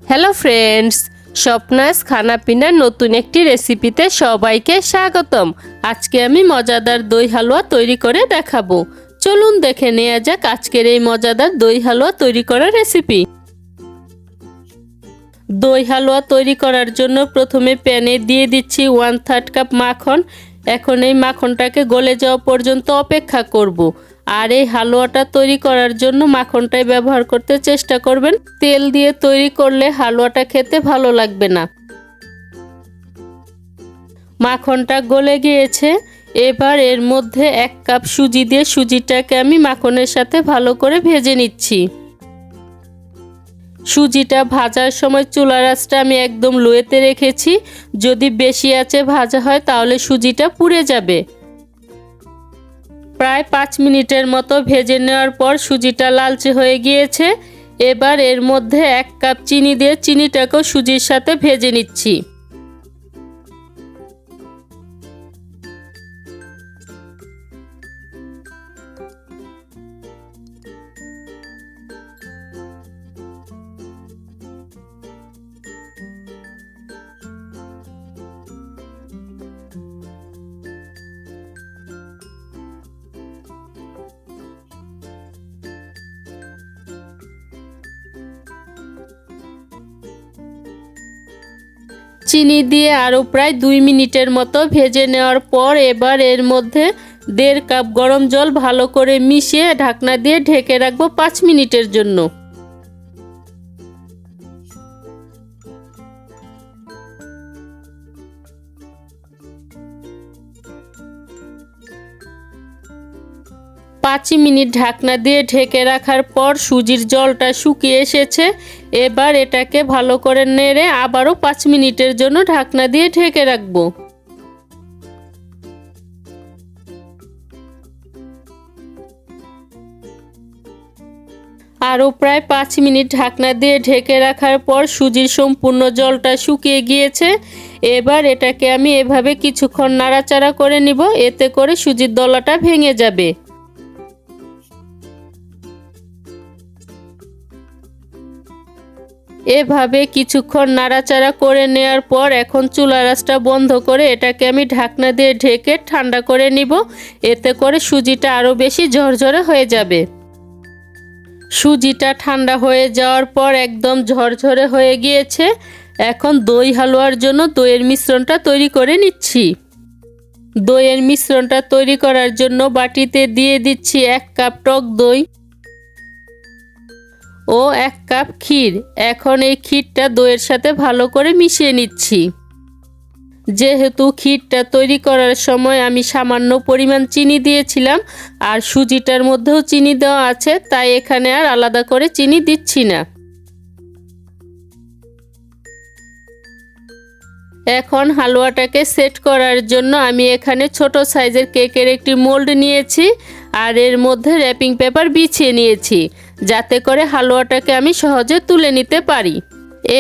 Hello friends, স্বপ্নাস খানা পিনার নতুন একটি রেসিপিতে সবাইকে স্বাগতম। আজকে আমি মজাদার দই হালুয়া তৈরি করে দেখাবো। চলুন দেখে নেওয়া যাক আজকের এই মজাদার দই হালুয়া তৈরি করার রেসিপি। দই হালুয়া তৈরি করার জন্য প্রথমে প্যানে দিয়ে দিচ্ছি 1/3 কাপ মাখন। এখন এই মাখনটাকে গলে যাওয়া পর্যন্ত অপেক্ষা করব। আর এই হালুয়াটা তৈরি করার জন্য মাখনটাই ব্যবহার করতে চেষ্টা করবেন। তেল দিয়ে তৈরি করলে হালুয়াটা খেতে ভালো লাগবে না। মাখনটা গলে গিয়েছে। এবার এর মধ্যে 1 কাপ সুজি দিয়ে সুজিটাকে আমি মাখনের সাথে ভালো করে ভেজে নিচ্ছি। সুজিটা ভাজার সময় চুলার আঁচটা আমি একদম লোতে রেখেছি। যদি বেশি আঁচে ভাজা হয় তাহলে সুজিটা পুড়ে যাবে। প্রায় 5 মিনিটের মতো ভেজে নেওয়ার পর সুজিটা লালচে হয়ে গিয়েছে। এবার এর মধ্যে 1 কাপ চিনি দিয়ে চিনিটাকেও সুজির সাথে ভেজে নিচ্ছি। চিনি দিয়ে আরও প্রায় 2 মিনিটের মতো ভেজে নেওয়ার পর এবার এর মধ্যে 1.5 কাপ গরম জল ভালো করে মিশিয়ে ঢাকনা দিয়ে ঢেকে রাখবো 5 মিনিটের জন্য। পাঁচ মিনিট ঢাকনা দিয়ে ঢেকে রাখার পর সুজির জলটা শুকিয়ে এসেছে। এবার এটাকে ভালো করে নেড়ে আবারও 5 মিনিটের জন্য ঢাকনা দিয়ে ঢেকে রাখবো। আরও প্রায় 5 মিনিট ঢাকনা দিয়ে ঢেকে রাখার পর সুজির সম্পূর্ণ জলটা শুকিয়ে গিয়েছে। এবার এটাকে আমি এভাবে কিছুক্ষণ নাড়াচাড়া করে নিব, এতে করে সুজির দলাটা ভেঙে যাবে। এভাবে কিছুক্ষণ নাড়াচাড়া করে নেওয়ার পর এখন চুলার আঁচটা বন্ধ করে এটাকে আমি ঢাকনা দিয়ে ঢেকে ঠান্ডা করে নিব, এতে করে সুজিটা আরও বেশি ঝরঝরে হয়ে যাবে। সুজিটা ঠান্ডা হয়ে যাওয়ার পর একদম ঝরঝরে হয়ে গিয়েছে। এখন দই হালুয়ার জন্য দইয়ের মিশ্রণটা তৈরি করে নিচ্ছি। দইয়ের মিশ্রণটা তৈরি করার জন্য বাটিতে দিয়ে দিচ্ছি 1 কাপ টক দই ও 1 কাপ ক্ষীর। এখন এই ক্ষীরটা দইয়ের সাথে ভালো করে মিশিয়ে নিচ্ছি। যেহেতু ক্ষীরটা তৈরি করার সময় আমি সামান্য পরিমাণ চিনি দিয়েছিলাম আর সুজিটার মধ্যেও চিনি দেওয়া আছে, তাই এখানে আর আলাদা করে চিনি দিচ্ছি না। এখন হালুয়াটাকে সেট করার জন্য আমি এখানে ছোট সাইজের কেকের একটি মোল্ড নিয়েছি আর এর মধ্যে র্যাপিং পেপার বিছিয়ে নিয়েছি, যাতে করে হালুয়াটাকে আমি সহজে তুলে নিতে পারি।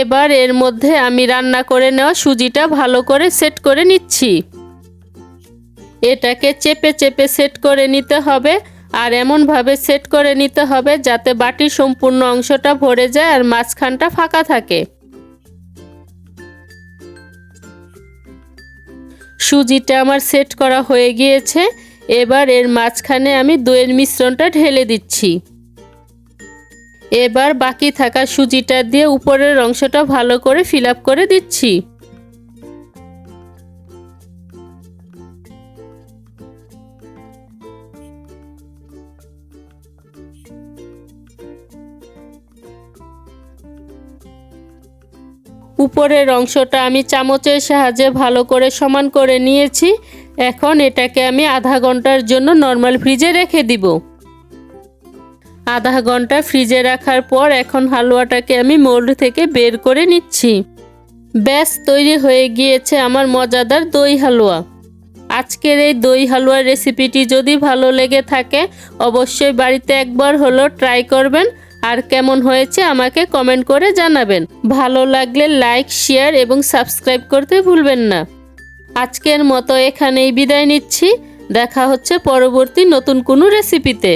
এবার এর মধ্যে আমি রান্না করে নেওয়া সুজিটা ভালো করে সেট করে নিচ্ছি। এটাকে চেপে চেপে সেট করে নিতে হবে আর এমনভাবে সেট করে নিতে হবে যাতে বাটির সম্পূর্ণ অংশটা ভরে যায় আর মাঝখানটা ফাঁকা থাকে। সুজিটা আমার সেট করা হয়ে গিয়েছে। এবার এর মাঝখানে আমি দইয়ের মিশ্রণটা ঢেলে দিচ্ছি। এবার বাকি থাকা সুজিটা দিয়ে উপরের অংশটা ভালো করে ফিল আপ করে দিচ্ছি। উপরের অংশটা আমি চামচের সাহায্যে ভালো করে সমান করে নিয়েছি। এখন এটাকে আমি আধা ঘন্টার জন্য নরমাল ফ্রিজে রেখে দিব। আধা ঘন্টা ফ্রিজে রাখার পর এখন হালুয়াটাকে আমি মোল্ড থেকে বের করে নিচ্ছি। ব্যাস তৈরি হয়ে গিয়েছে আমার মজাদার দই হালুয়া। আজকের এই দই হালুয়ার রেসিপিটি যদি ভালো লেগে থাকে অবশ্যই বাড়িতে একবার হলো ট্রাই করবেন আর কেমন হয়েছে আমাকে কমেন্ট করে জানাবেন। ভালো লাগলে লাইক, শেয়ার এবং সাবস্ক্রাইব করতে ভুলবেন না। আজকের মতো এখানেই বিদায় নিচ্ছি। দেখা হচ্ছে পরবর্তী নতুন কোনো রেসিপিতে।